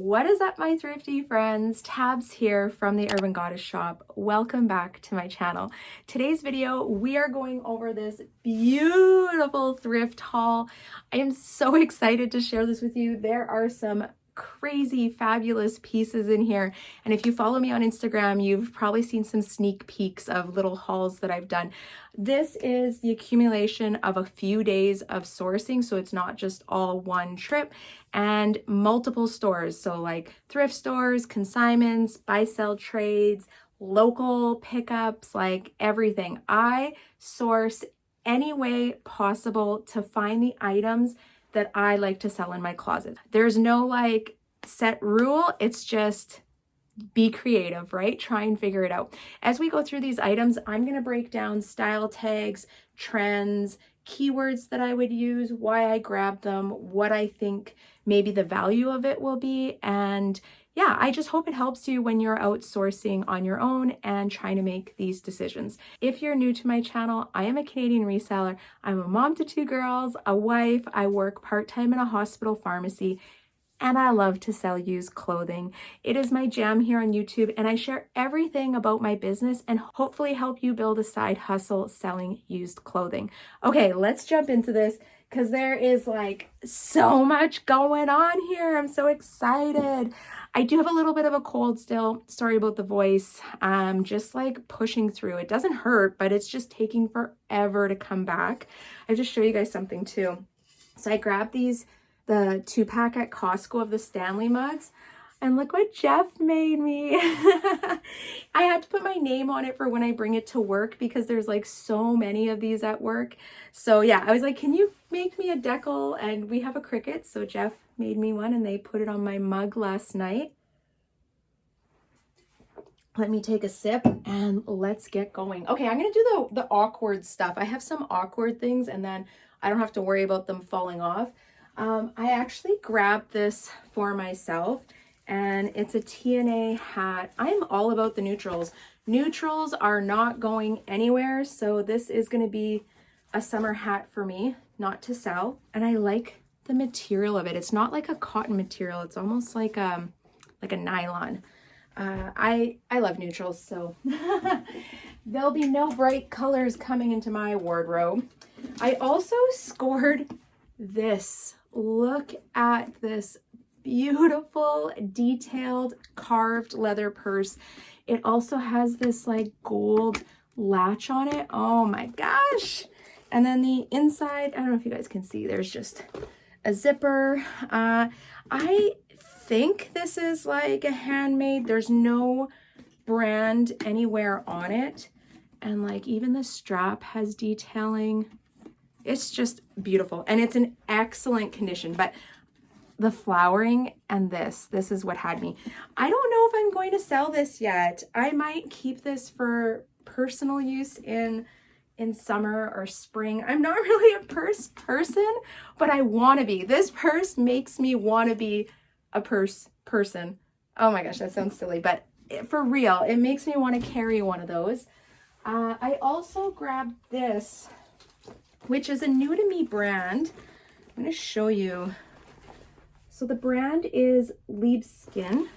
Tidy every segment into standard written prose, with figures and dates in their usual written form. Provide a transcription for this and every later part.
What is up, my thrifty friends? Tabs here from the Urban Goddess shop. Welcome back to my channel. Today's video, we are going over this beautiful thrift haul. I am so excited to share this with you. There are some crazy, fabulous pieces in here. And if you follow me on Instagram, you've probably seen some sneak peeks of little hauls that I've done. This is the accumulation of a few days of sourcing, so it's not just all one trip, and multiple stores. So like thrift stores, consignments, buy-sell trades, local pickups, like everything. I source any way possible to find the items that I like to sell in my closet. There's no like set rule. It's just be creative, right? Try and figure it out. As we go through these items, I'm going to break down style tags, trends, keywords that I would use, why I grabbed them, what I think maybe the value of it will be. And yeah, I just hope it helps you when you're outsourcing on your own and trying to make these decisions. If you're new to my channel, I am a Canadian reseller. I'm a mom to 2 girls, a wife. I work part-time in a hospital pharmacy, and I love to sell used clothing. It is my jam here on YouTube, and I share everything about my business and hopefully help you build a side hustle selling used clothing. Okay, let's jump into this because there is like so much going on here. I'm so excited. I do have a little bit of a cold still. Sorry about the voice. Just like pushing through. It doesn't hurt, but it's just taking forever to come back. I just show you guys something too. So I grabbed the 2-pack at Costco of the Stanley mugs. And look what Jeff made me. I had to put my name on it for when I bring it to work because there's like so many of these at work. So yeah, I was like, can you make me a decal? And we have a Cricut. So Jeff made me one and they put it on my mug last night. Let me take a sip and let's get going. Okay, I'm gonna do the awkward stuff. I have some awkward things and then I don't have to worry about them falling off. I actually grabbed this for myself and it's a TNA hat. I'm all about the neutrals. Neutrals are not going anywhere, so this is going to be a summer hat for me, not to sell. And I like the material of it. It's not like a cotton material. It's almost like a nylon. I love neutrals, so there'll be no bright colors coming into my wardrobe. I also scored this. Look at this beautiful detailed carved leather purse. It also has this like gold latch on it. Oh my gosh. And then the inside, I don't know if you guys can see, there's just a zipper. I think this is like a handmade. There's no brand anywhere on it. And like even the strap has detailing. It's just beautiful and it's in excellent condition, but the flowering and this is what had me. I don't know if I'm going to sell this yet. I might keep this for personal use in summer or spring. I'm not really a purse person, but I want to be. This purse makes me want to be a purse person. Oh my gosh, that sounds silly, but for real, it makes me want to carry one of those. I also grabbed this, which is a new to me brand. I'm going to show you. So the brand is Liebeskin,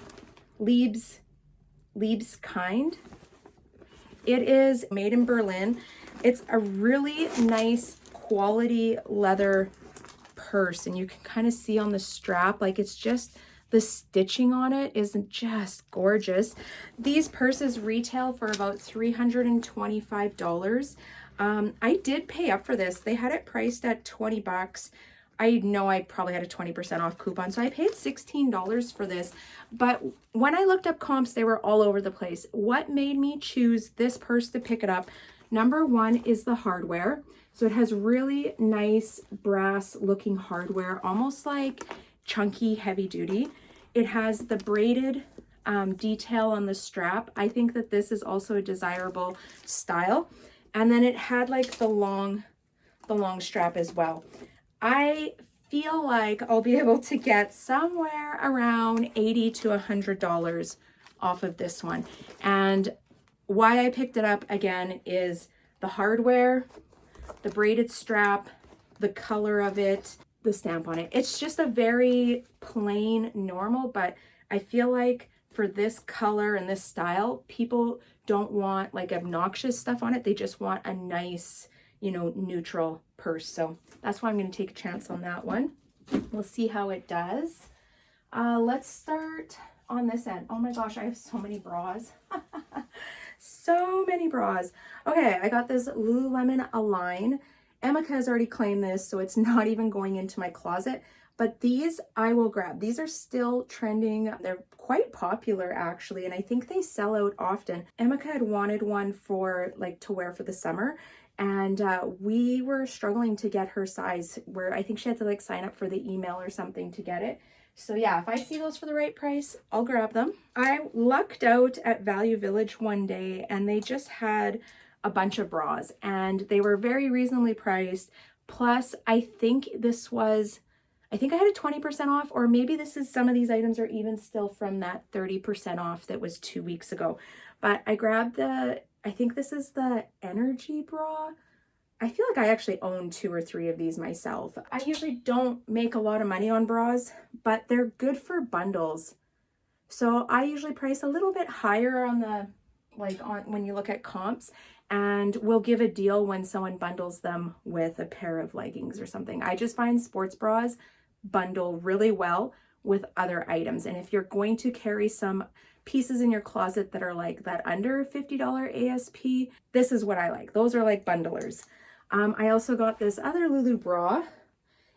Liebes Kind. It is made in Berlin. It's a really nice quality leather purse, and you can kind of see on the strap, like it's just the stitching on it isn't just gorgeous. These purses retail for about $325. I did pay up for this. They had it priced at 20 bucks. I know I probably had a 20% off coupon, so I paid $16 for this. But when I looked up comps, they were all over the place. What made me choose this purse to pick it up? Number one is the hardware. So it has really nice brass looking hardware, almost like chunky heavy duty. It has the braided detail on the strap. I think that this is also a desirable style. And then it had like the long strap as well. I feel like I'll be able to get somewhere around $80 to $100 off of this one. And why I picked it up again is the hardware, the braided strap, the color of it, the stamp on it. It's just a very plain normal, but I feel like for this color and this style, people don't want like obnoxious stuff on it. They just want a nice, you know, neutral purse. So that's why I'm going to take a chance on that one. We'll see how it does. Let's start on this end. Oh my gosh, I have so many bras. So many bras. Okay, I got this Lululemon Align. Emeka has already claimed this, so it's not even going into my closet. But these I will grab. These are still trending. They're quite popular actually, and I think they sell out often. Emeka had wanted one for like to wear for the summer, and we were struggling to get her size, where I think she had to like sign up for the email or something to get it. So yeah, if I see those for the right price, I'll grab them. I lucked out at Value Village one day and they just had a bunch of bras and they were very reasonably priced. Plus, I think I had a 20% off, or maybe some of these items are even still from that 30% off that was 2 weeks ago. But I grabbed I think this is the Energy bra. I feel like I actually own 2 or 3 of these myself. I usually don't make a lot of money on bras, but they're good for bundles. So I usually price a little bit higher on when you look at comps, and we'll give a deal when someone bundles them with a pair of leggings or something. I just find sports bras bundle really well with other items. And if you're going to carry some pieces in your closet that are like that under $50 ASP, this is what I like. Those are like bundlers. I also got this other Lulu bra,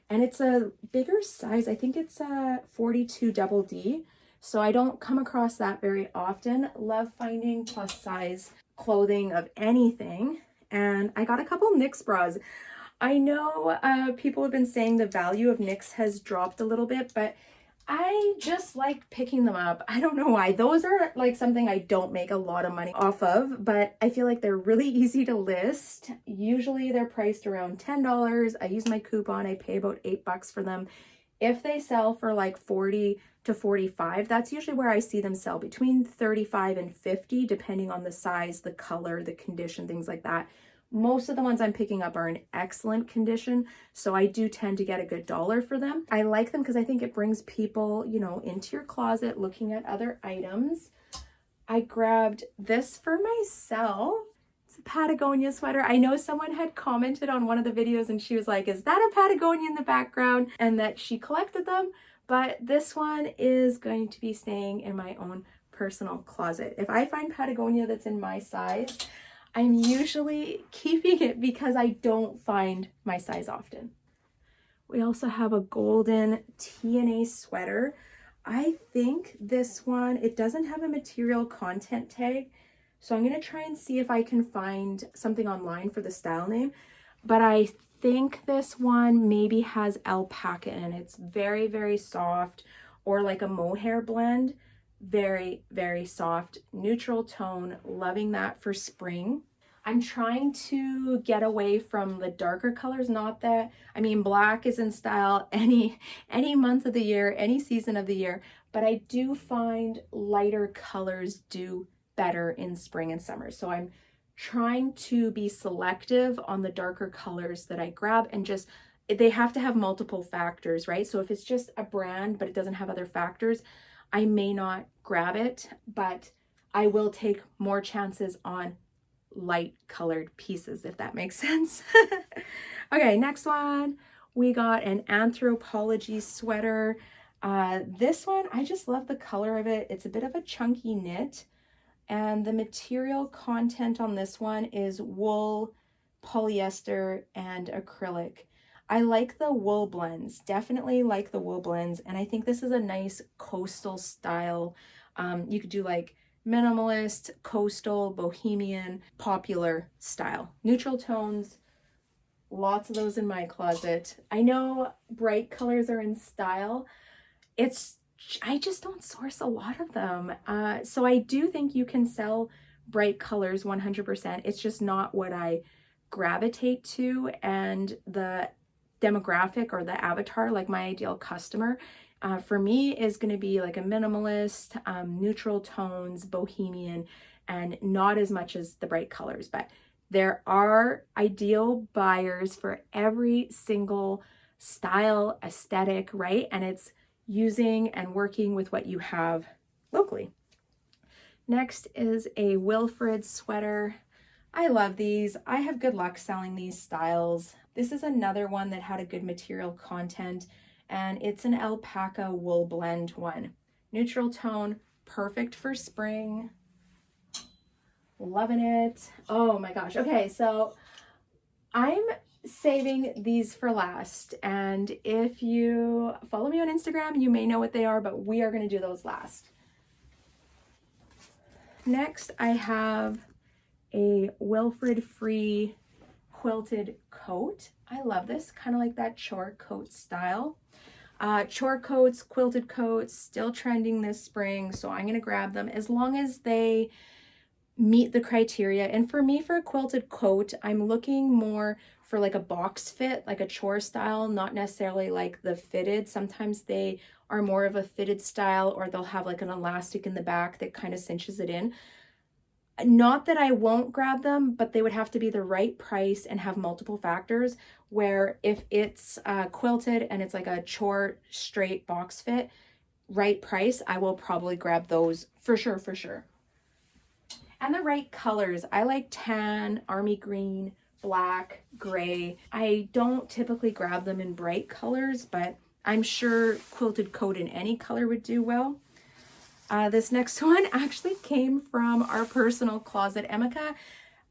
and it's a bigger size. I think it's a 42 double D. So I don't come across that very often. Love finding plus size clothing of anything. And I got a couple NYX bras. I know people have been saying the value of NYX has dropped a little bit, but I just like picking them up. I don't know why. Those are like something I don't make a lot of money off of, but I feel like they're really easy to list. Usually they're priced around $10. I use my coupon. I pay about $8 for them. If they sell for like 40 to 45, that's usually where I see them sell, between 35 and 50, depending on the size, the color, the condition, things like that. Most of the ones I'm picking up are in excellent condition, so I do tend to get a good dollar for them. I like them because I think it brings people, you know, into your closet looking at other items. I grabbed this for myself. It's a Patagonia sweater. I know someone had commented on one of the videos and she was like, is that a Patagonia in the background? And that she collected them, but this one is going to be staying in my own personal closet. If I find Patagonia that's in my size, I'm usually keeping it because I don't find my size often. We also have a golden TNA sweater. I think this one, it doesn't have a material content tag, so I'm going to try and see if I can find something online for the style name. But I think this one maybe has alpaca in it. It's very, very soft, or like a mohair blend. Very, very soft, neutral tone. Loving that for spring. I'm trying to get away from the darker colors. Not that, I mean, black is in style any month of the year, any season of the year, but I do find lighter colors do better in spring and summer. So I'm trying to be selective on the darker colors that I grab, and just, they have to have multiple factors, right? So if it's just a brand, but it doesn't have other factors, I may not grab it, but I will take more chances on light colored pieces, if that makes sense. Okay, next one, we got an Anthropologie sweater. This one, I just love the color of it. It's a bit of a chunky knit, and the material content on this one is wool, polyester, and acrylic. I like the wool blends, definitely like the wool blends, and I think this is a nice coastal style. You could do like minimalist, coastal, bohemian, popular style. Neutral tones, lots of those in my closet. I know bright colors are in style. I just don't source a lot of them. So I do think you can sell bright colors 100%. It's just not what I gravitate to, and the demographic or the avatar, like my ideal customer, for me is going to be like a minimalist, neutral tones, bohemian, and not as much as the bright colors. But there are ideal buyers for every single style, aesthetic, right? And it's using and working with what you have locally. Next is a Wilfred sweater. I love these. I have good luck selling these styles. This is another one that had a good material content, and it's an alpaca wool blend one. Neutral tone, perfect for spring. Loving it. Oh my gosh. Okay, so I'm saving these for last, and if you follow me on Instagram, you may know what they are, but we are going to do those last. Next, I have a Wilfred Free quilted coat. I love this, kind of like that chore coat style. Chore coats, quilted coats, still trending this spring, so I'm going to grab them as long as they meet the criteria. And for me, for a quilted coat, I'm looking more for like a box fit, like a chore style, not necessarily like the fitted. Sometimes they are more of a fitted style, or they'll have like an elastic in the back that kind of cinches it in. Not that I won't grab them, but they would have to be the right price and have multiple factors, where if it's quilted and it's like a chore straight box fit, right price, I will probably grab those for sure, for sure. And the right colors. I like tan, army green, black, gray. I don't typically grab them in bright colors, but I'm sure quilted coat in any color would do well. This next one actually came from our personal closet. Emeka,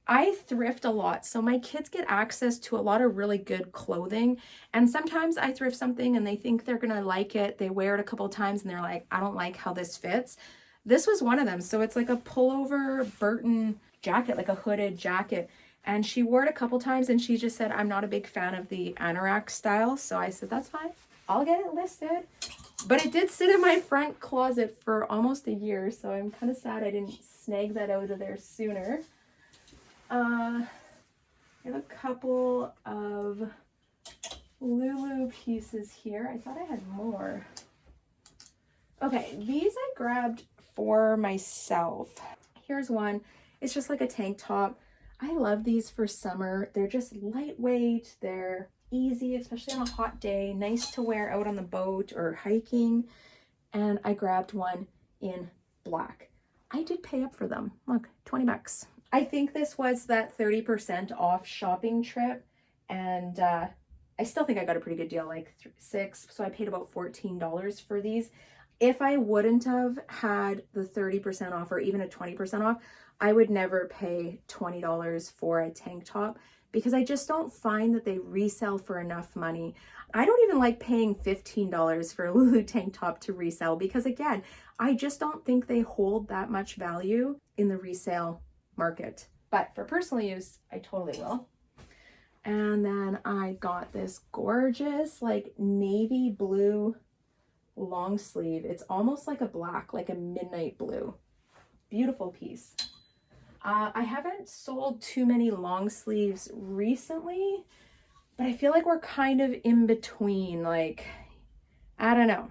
I thrift a lot, so my kids get access to a lot of really good clothing, and sometimes I thrift something and they think they're gonna like it. They wear it a couple times and they're like, I don't like how this fits. This was one of them. So it's like a pullover Burton jacket, like a hooded jacket. And she wore it a couple times and she just said, I'm not a big fan of the anorak style. So I said, that's fine. I'll get it listed. But it did sit in my front closet for almost a year. So I'm kind of sad I didn't snag that out of there sooner. I have a couple of Lulu pieces here. I thought I had more. Okay, these I grabbed for myself. Here's one. It's just like a tank top. I love these for summer. They're just lightweight. They're easy, especially on a hot day. Nice to wear out on the boat or hiking. And I grabbed one in black. I did pay up for them. Look, 20 bucks. I think this was that 30% off shopping trip. And I still think I got a pretty good deal, like $6. So I paid about $14 for these. If I wouldn't have had the 30% off or even a 20% off, I would never pay $20 for a tank top, because I just don't find that they resell for enough money. I don't even like paying $15 for a Lulu tank top to resell, because again, I just don't think they hold that much value in the resale market. But for personal use, I totally will. And then I got this gorgeous like navy blue long sleeve. It's almost like a black, like a midnight blue. Beautiful piece. I haven't sold too many long sleeves recently, but I feel like we're kind of in between. Like, I don't know.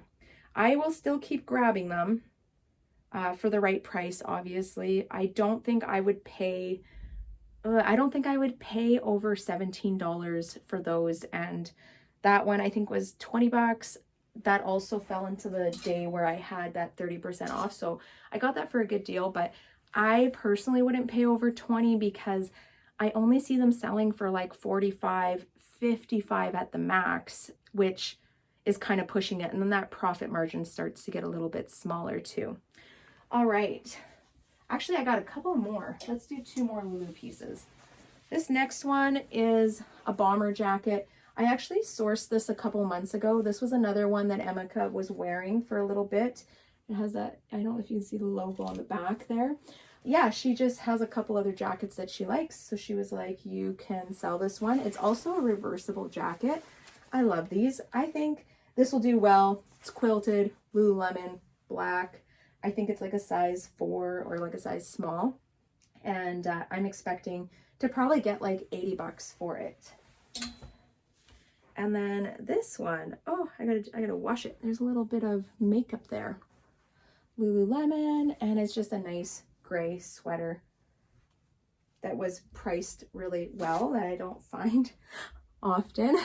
I will still keep grabbing them for the right price, obviously. I don't think I would pay over $17 for those. And that one I think was 20 bucks. That also fell into the day where I had that 30% off. So I got that for a good deal, but I personally wouldn't pay over 20 because I only see them selling for like 45, 55 at the max, which is kind of pushing it. And then that profit margin starts to get a little bit smaller too. All right. Actually, I got a couple more. Let's do 2 more Lulu pieces. This next one is a bomber jacket. I actually sourced this a couple months ago. This was another one that Emeka was wearing for a little bit. It has that, I don't know if you can see the logo on the back there. Yeah, she just has a couple other jackets that she likes. So she was like, you can sell this one. It's also a reversible jacket. I love these. I think this will do well. It's quilted, Lululemon, black. I think it's like a size 4 or like a size small. And I'm expecting to probably get like 80 bucks for it. And then this one, oh, I gotta wash it. There's a little bit of makeup there. Lululemon, and it's just a nice gray sweater that was priced really well, that I don't find often.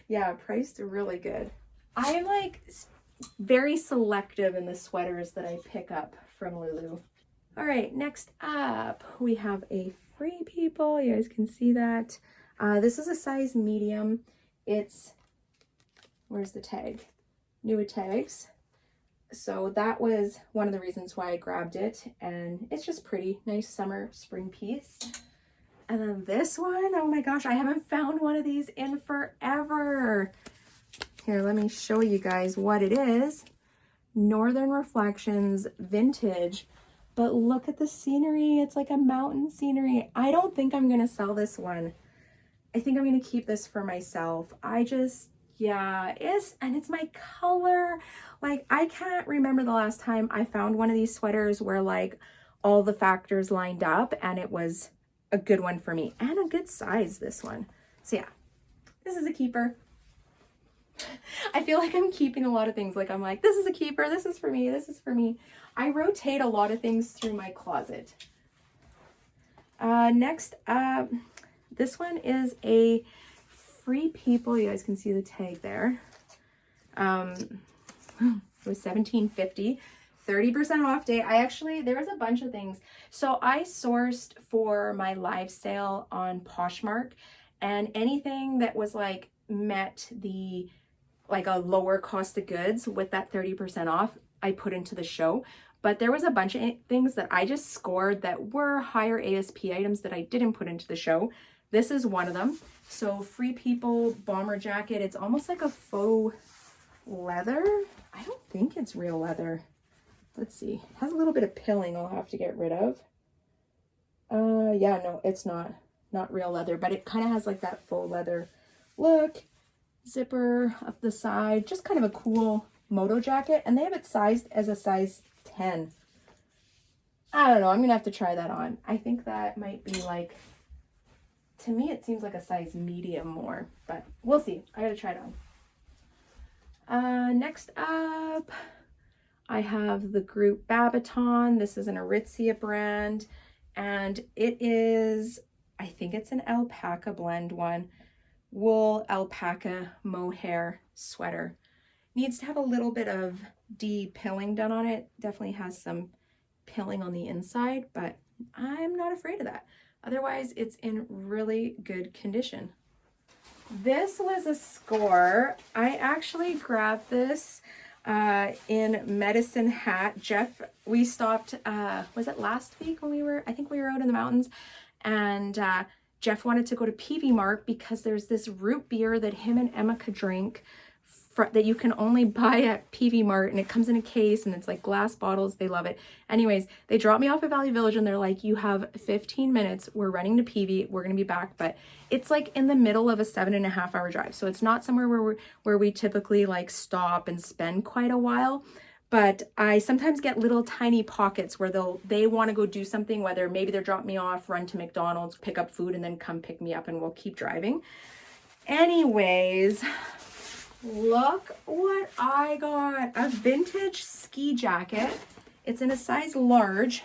Yeah, priced really good. I'm like very selective in the sweaters that I pick up from Lulu. All right, next up, we have a Free People. You guys can see that. This is a size medium. It's, where's the tag? Newer tags. So that was one of the reasons why I grabbed it, and it's just pretty. Nice summer, spring piece. And then this one, oh my gosh, I haven't found one of these in forever. Here, let me show you guys what it is. Northern Reflections Vintage. But look at the scenery. It's like a mountain scenery. I don't think I'm gonna sell this one. I think I'm gonna keep this for myself. Yeah, it's my color. Like, I can't remember the last time I found one of these sweaters where like all the factors lined up and it was a good one for me and a good size, this one. So yeah, this is a keeper. I feel like I'm keeping a lot of things. Like, I'm like, this is a keeper, this is for me, this is for me. I rotate a lot of things through my closet. Next up, this one is a Free People. You guys can see the tag there. It was $17.50, 30% off day. There was a bunch of things. So I sourced for my live sale on Poshmark, and anything that was like met the like a lower cost of goods with that 30% off, I put into the show. But there was a bunch of things that I just scored that were higher ASP items that I didn't put into the show. This is one of them. So Free People bomber jacket. It's almost like a faux leather. I don't think it's real leather. Let's see. It has a little bit of pilling I'll have to get rid of. Yeah, no, it's not real leather, but it kind of has like that faux leather look. Zipper up the side. Just kind of a cool moto jacket. And they have it sized as a size 10. I don't know. I'm going to have to try that on. I think that might be like, to me, it seems like a size medium more, but we'll see. I got to try it on. Next up, I have the group Babaton. This is an Aritzia brand, and it is, I think it's an alpaca blend one. Wool alpaca mohair sweater. Needs to have a little bit of de-pilling done on it. Definitely has some pilling on the inside, but I'm not afraid of that. Otherwise, it's in really good condition. This was a score. I actually grabbed this in Medicine Hat. Jeff, we stopped, was it last week when I think we were out in the mountains, and Jeff wanted to go to PV Mart because there's this root beer that him and Emma could drink that you can only buy at PV Mart, and it comes in a case and it's like glass bottles. They love it. Anyways, they dropped me off at Valley Village and they're like, you have 15 minutes. We're running to PV. We're going to be back. But it's like in the middle of a 7.5 hour drive. So it's not somewhere where we typically like stop and spend quite a while. But I sometimes get little tiny pockets where they want to go do something, whether maybe they're dropping me off, run to McDonald's, pick up food, and then come pick me up, and we'll keep driving. Anyways, look what I got. A vintage ski jacket. It's in a size large,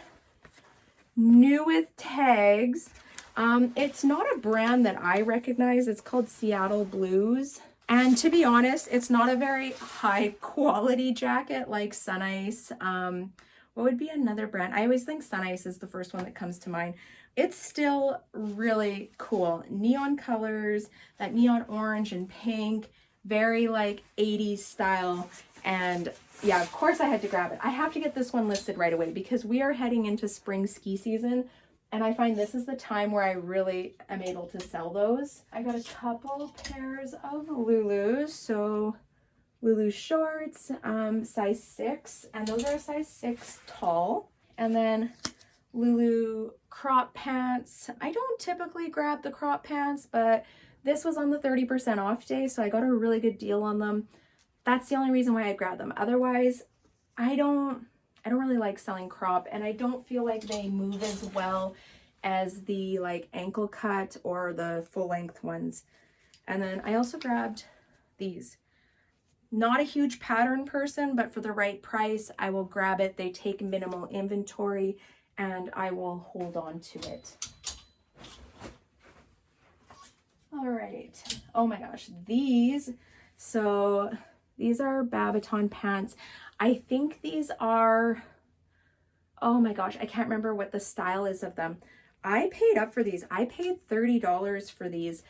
new with tags. It's not a brand that I recognize. It's called Seattle Blues. And to be honest, it's not a very high quality jacket like Sun Ice. What would be another brand? I always think Sun Ice is the first one that comes to mind. It's still really cool. Neon colors, that neon orange and pink, very like 80s style. And yeah, of course I had to grab it. I have to get this one listed right away because we are heading into spring ski season. And I find this is the time where I really am able to sell those. I got a couple pairs of Lulus. So Lulu shorts, size 6, and those are a size 6 tall. And then Lulu crop pants. I don't typically grab the crop pants, but this was on the 30% off day, so I got a really good deal on them. That's the only reason why I grabbed them. Otherwise, I don't really like selling crop, and I don't feel like they move as well as the like ankle cut or the full length ones. And then I also grabbed these. Not a huge pattern person, but for the right price, I will grab it. They take minimal inventory and I will hold on to it. All right. Oh my gosh, these are Babaton pants. I think these are, oh my gosh, I can't remember what the style is of them. I paid up for these. I paid $30 for these,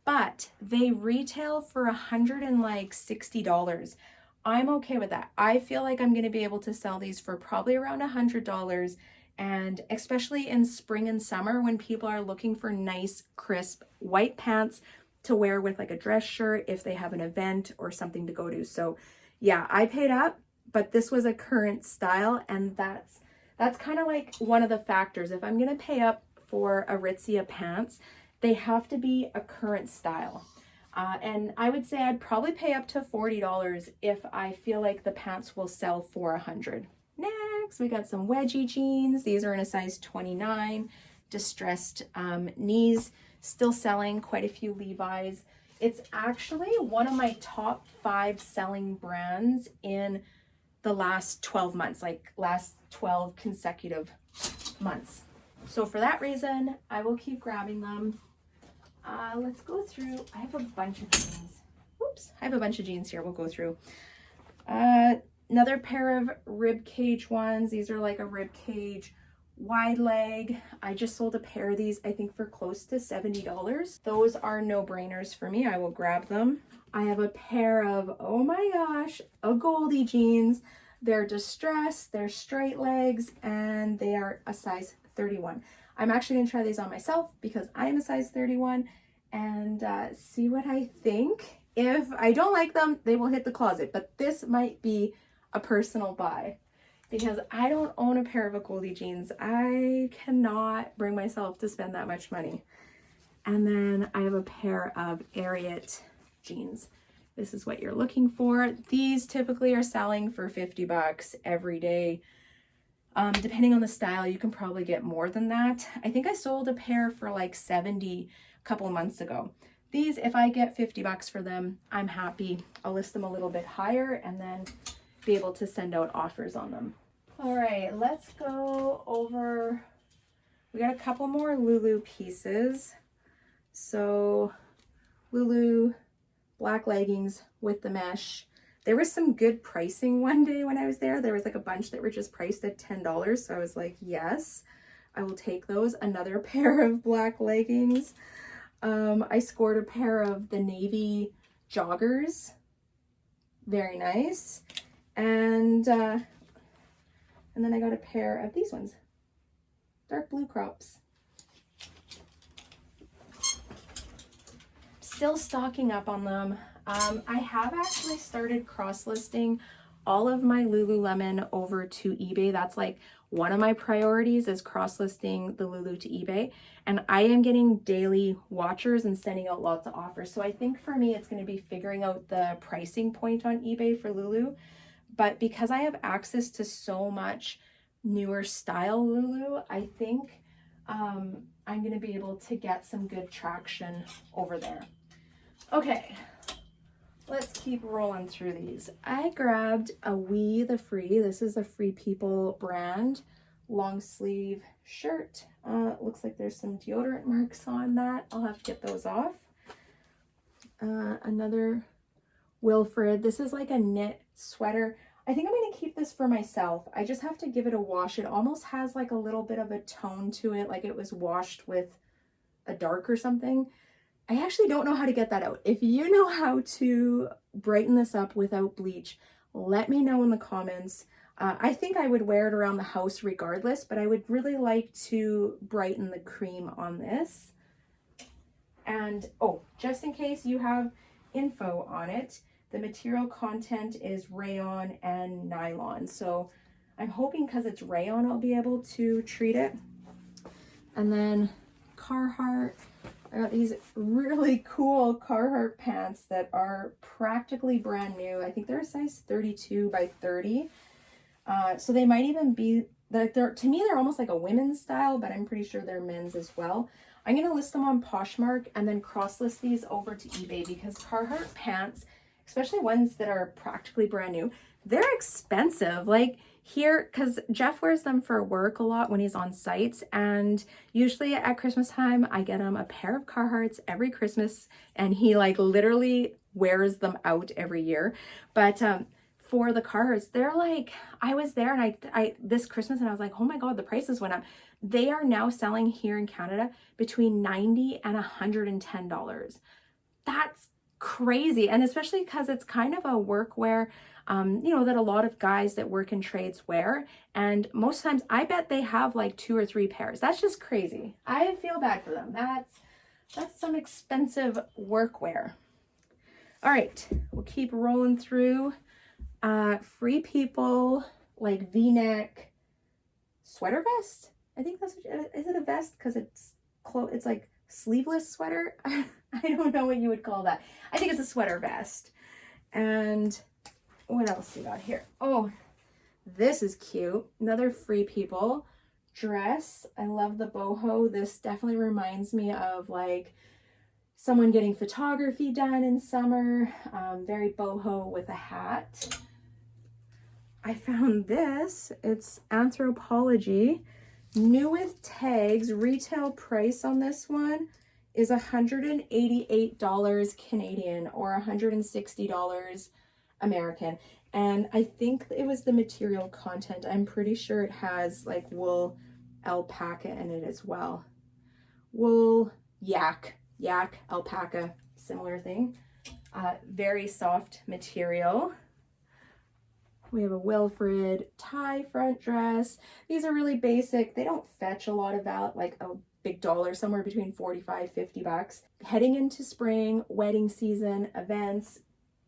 but they retail for $160. I'm okay with that. I feel like I'm going to be able to sell these for probably around $100, and especially in spring and summer when people are looking for nice, crisp white pants to wear with like a dress shirt if they have an event or something to go to. So yeah, I paid up, but this was a current style, and that's kind of like one of the factors. If I'm going to pay up for Aritzia pants, they have to be a current style. And I would say I'd probably pay up to $40 if I feel like the pants will sell for $100. Next, we got some wedgie jeans. These are in a size 29, distressed knees, still selling, quite a few Levi's. It's actually one of my top 5 selling brands in the last 12 months, like last 12 consecutive months. So for that reason, I will keep grabbing them. Let's go through. I have a bunch of jeans. Oops, I have a bunch of jeans here. We'll go through. Another pair of rib cage ones. These are like a rib cage wide leg. I just sold a pair of these, I think, for close to $70. Those are no-brainers for me. I will grab them. I have a pair of, oh my gosh, a Goldie jeans. They're distressed, they're straight legs, and they are a size 31. I'm actually gonna try these on myself because I'm a size 31 and see what I think. If I don't like them, they will hit the closet, but this might be a personal buy because I don't own a pair of a Goldie jeans. I cannot bring myself to spend that much money. And then I have a pair of Ariat jeans. This is what you're looking for. These typically are selling for $50 every day. Depending on the style, you can probably get more than that. I think I sold a pair for like $70 a couple of months ago. These, if I get $50 for them, I'm happy. I'll list them a little bit higher and then be able to send out offers on them. All right, let's go over, we got a couple more Lulu pieces. So Lulu black leggings with the mesh. There was some good pricing one day when I was there. There was like a bunch that were just priced at $10. So I was like, yes, I will take those. Another pair of black leggings. I scored a pair of the navy joggers. Very nice. And then I got a pair of these ones. Dark blue crops. Still stocking up on them. I have actually started cross-listing all of my Lululemon over to eBay. That's like one of my priorities is cross-listing the Lulu to eBay. And I am getting daily watchers and sending out lots of offers. So I think for me, it's going to be figuring out the pricing point on eBay for Lulu. But because I have access to so much newer style Lulu, I think I'm going to be able to get some good traction over there. Okay. Let's keep rolling through these. I grabbed a We the Free. This is a Free People brand long sleeve shirt. Looks like there's some deodorant marks on that. I'll have to get those off. Another Wilfred. This is like a knit sweater. I think I'm going to keep this for myself. I just have to give it a wash. It almost has like a little bit of a tone to it, like it was washed with a dark or something. I actually don't know how to get that out. If you know how to brighten this up without bleach, let me know in the comments. I think I would wear it around the house regardless, but I would really like to brighten the cream on this. And, oh, just in case you have info on it, the material content is rayon and nylon. So I'm hoping because it's rayon, I'll be able to treat it. And then Carhartt. I got these really cool Carhartt pants that are practically brand new. I think they're a size 32 by 30. So they might even be, to me, they're almost like a women's style, but I'm pretty sure they're men's as well. I'm going to list them on Poshmark and then cross-list these over to eBay because Carhartt pants, especially ones that are practically brand new, they're expensive. Like, here, because Jeff wears them for work a lot when he's on sites, and usually at Christmas time I get him a pair of Carhartts every Christmas, and he like literally wears them out every year. But for the Carhartts, they're like, I was there and I this Christmas and I was like, oh my god, the prices went up. They are now selling here in Canada between $90 and $110. That's crazy. And especially because it's kind of a workwear, you know, that a lot of guys that work in trades wear. And most times I bet they have like 2 or 3 pairs. That's just crazy. I feel bad for them. That's some expensive workwear. All right, we'll keep rolling through. Free People, like V-neck sweater vest. I think that's what, is it a vest? Because it's like sleeveless sweater. I don't know what you would call that. I think it's a sweater vest. And what else we got here? Oh, this is cute. Another Free People dress. I love the boho. This definitely reminds me of like someone getting photography done in summer. Very boho with a hat. I found this. It's Anthropology. New with tags. Retail price on this one is $188 Canadian or $160 American. And I think it was the material content. I'm pretty sure it has like wool alpaca in it as well. Wool, yak, alpaca, similar thing. Very soft material. We have a Wilfred tie front dress. These are really basic. They don't fetch a lot of like a big dollar, somewhere between $45, $50. Heading into spring, wedding season, events,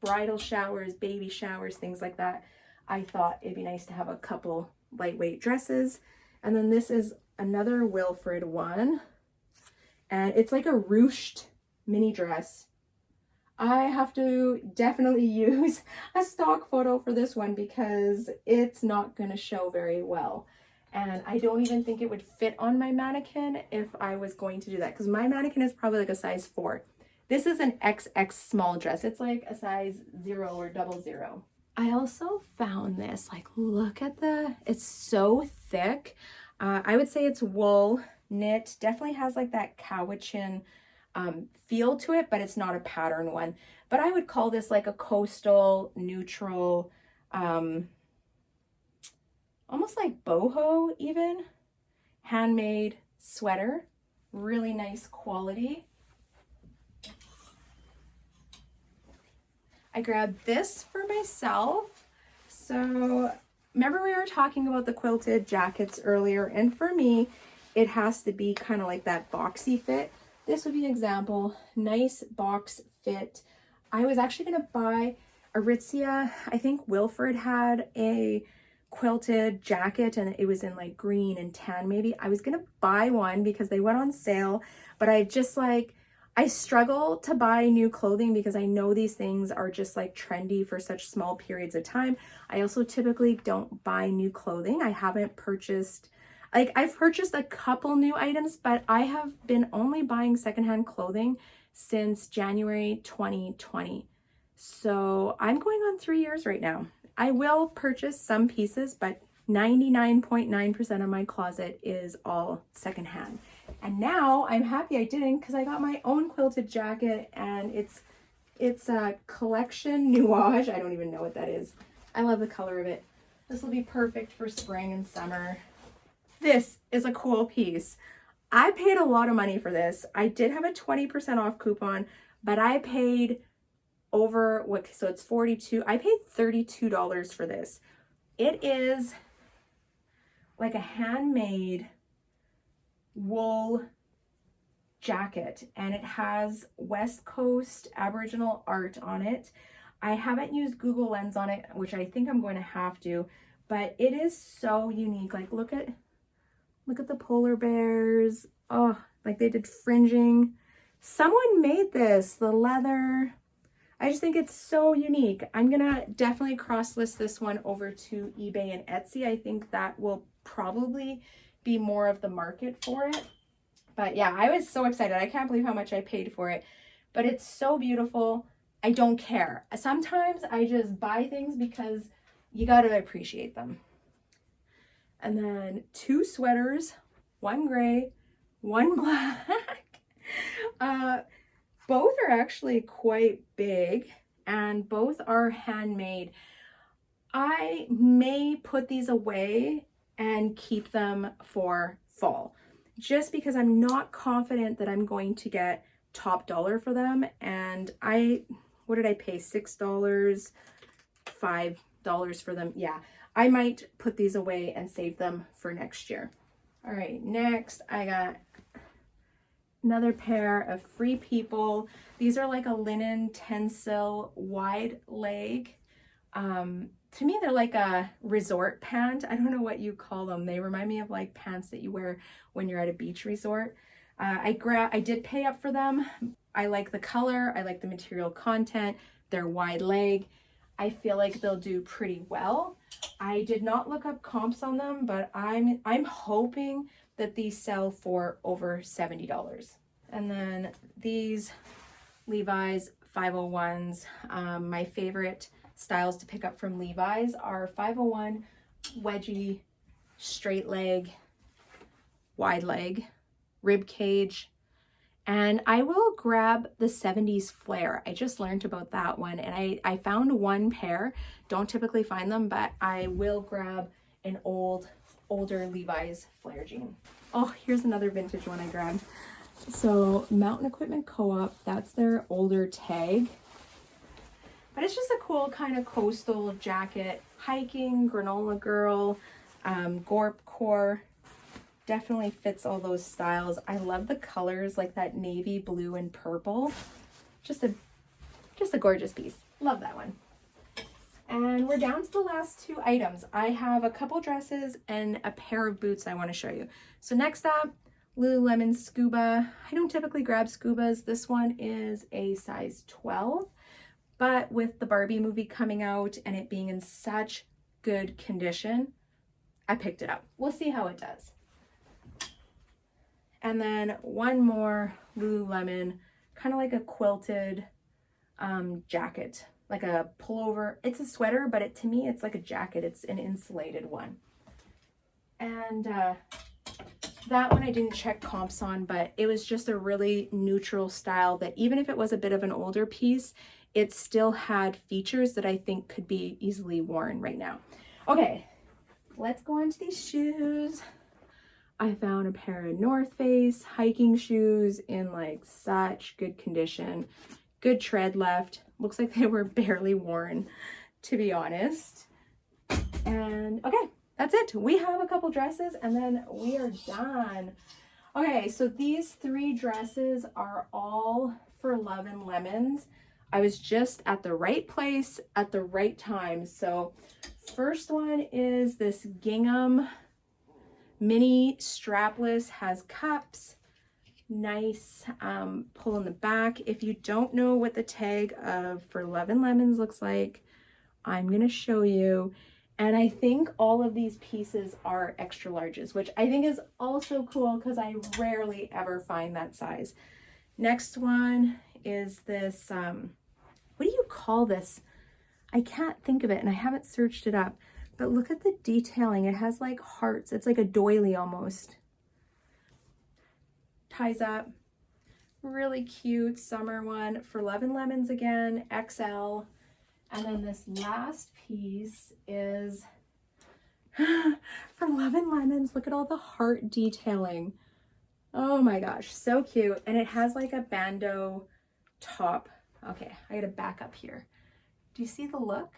bridal showers, baby showers, things like that. I thought it'd be nice to have a couple lightweight dresses. And then this is another Wilfred one. And it's like a ruched mini dress. I have to definitely use a stock photo for this one because it's not going to show very well. And I don't even think it would fit on my mannequin if I was going to do that, because my mannequin is probably like a size 4. This is an XX small dress. It's like a size 0 or 00. I also found this, like, look at it's so thick. I would say it's wool knit. Definitely has like that cowichan feel to it, but it's not a pattern one. But I would call this like a coastal, neutral, almost like boho even, handmade sweater. Really nice quality. I grabbed this for myself. So remember we were talking about the quilted jackets earlier, and for me, it has to be kind of like that boxy fit. This would be an example. Nice box fit. I was actually going to buy Aritzia. I think Wilfred had a quilted jacket and it was in like green and tan maybe. I was going to buy one because they went on sale, but I just like, I struggle to buy new clothing because I know these things are just like trendy for such small periods of time. I also typically don't buy new clothing. I haven't purchased, like I've purchased a couple new items, but I have been only buying secondhand clothing since January 2020. So I'm going on 3 years right now. I will purchase some pieces, but 99.9% of my closet is all secondhand. And now I'm happy I didn't, because I got my own quilted jacket, and it's a collection nuage. I don't even know what that is. I love the color of it. This will be perfect for spring and summer. This is a cool piece. I paid a lot of money for this. I did have a 20% off coupon, but I paid over what, so it's 42. I paid $32 for this. It is like a handmade wool jacket, and it has West Coast Aboriginal art on it. I haven't used Google Lens on it, which I think I'm going to have to, but it is so unique. Like look at the polar bears. Oh, like they did fringing. Someone made this, the leather. I just think it's so unique. I'm gonna definitely cross-list this one over to eBay and Etsy. I think that will probably be more of the market for it. But yeah, I was so excited. I can't believe how much I paid for it, but it's so beautiful. I don't care. Sometimes I just buy things because you got to appreciate them. And then 2 sweaters, 1 gray, 1 black. Both are actually quite big and both are handmade. I may put these away and keep them for fall, just because I'm not confident that I'm going to get top dollar for them. And what did I pay? $6, $5 for them. Yeah, I might put these away and save them for next year. All right, next I got another pair of Free People. These are like a linen tencel wide leg. To me, they're like a resort pant. I don't know what you call them. They remind me of like pants that you wear when you're at a beach resort. I did pay up for them. I like the color. I like the material content. They're wide leg. I feel like they'll do pretty well. I did not look up comps on them, but I'm hoping that these sell for over $70. And then these Levi's 501s, my favorite styles to pick up from Levi's are 501 wedgie, straight leg, wide leg, rib cage, and I will grab the 70s flare. I just learned about that one, and I found 1 pair. Don't typically find them, but I will grab an older Levi's flare jean. Oh, here's another vintage one I grabbed. So Mountain Equipment Co-op, that's their older tag. But it's just a cool kind of coastal jacket. Hiking, granola girl, gorp core. Definitely fits all those styles. I love the colors, like that navy blue and purple. Just a gorgeous piece. Love that one. And we're down to the last 2 items. I have a couple dresses and a pair of boots I want to show you. So next up, Lululemon Scuba. I don't typically grab Scubas. This one is a size 12. But with the Barbie movie coming out and it being in such good condition, I picked it up. We'll see how it does. And then one more Lululemon, kind of like a quilted jacket, like a pullover. It's a sweater, but to me, it's like a jacket. It's an insulated one. And that one I didn't check comps on, but it was just a really neutral style that even if it was a bit of an older piece, it still had features that I think could be easily worn right now. Okay, let's go on to these shoes. I found a pair of North Face hiking shoes in like such good condition. Good tread left. Looks like they were barely worn, to be honest. And okay, that's it. We have a couple dresses and then we are done. Okay, so these 3 dresses are all for Love and Lemons. I was just at the right place at the right time. So first one is this gingham mini strapless, has cups, nice pull in the back. If you don't know what the tag of For Love and Lemons looks like, I'm gonna show you. And I think all of these pieces are extra larges, which I think is also cool because I rarely ever find that size. Next one is this, what do you call this? I can't think of it and I haven't searched it up, but look at the detailing. It has like hearts. It's like a doily almost. Ties up. Really cute summer one. For Love and Lemons again, XL. And then this last piece is from Love and Lemons. Look at all the heart detailing. Oh my gosh, so cute. And it has like a bandeau top. Okay, I gotta back up here. Do you see the look?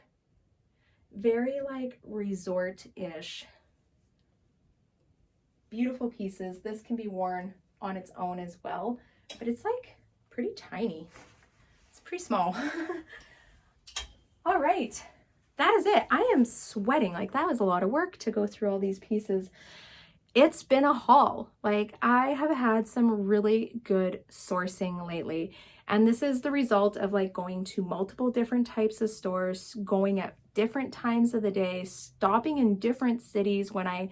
Very like resort-ish. Beautiful pieces. This can be worn on its own as well, but it's like pretty tiny. It's pretty small. All right, that is it. I am sweating. Like that was a lot of work to go through all these pieces. It's been a haul. Like I have had some really good sourcing lately. And this is the result of like going to multiple different types of stores, going at different times of the day, stopping in different cities when I'm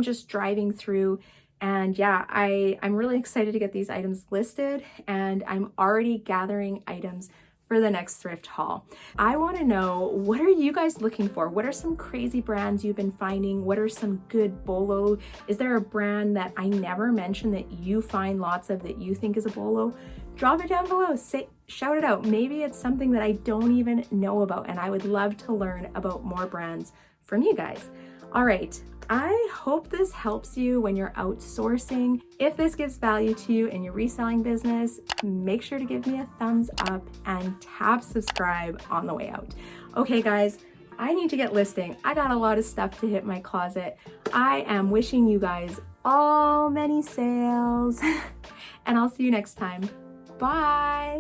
just driving through. And yeah, I'm really excited to get these items listed, and I'm already gathering items for the next thrift haul. I want to know, what are you guys looking for? What are some crazy brands you've been finding? What are some good bolo? Is there a brand that I never mentioned that you find lots of that you think is a bolo? Drop it down below, shout it out. Maybe it's something that I don't even know about, and I would love to learn about more brands from you guys. All right, I hope this helps you when you're outsourcing. If this gives value to you in your reselling business, make sure to give me a thumbs up and tap subscribe on the way out. Okay guys, I need to get listing. I got a lot of stuff to hit my closet. I am wishing you guys all many sales and I'll see you next time. Bye.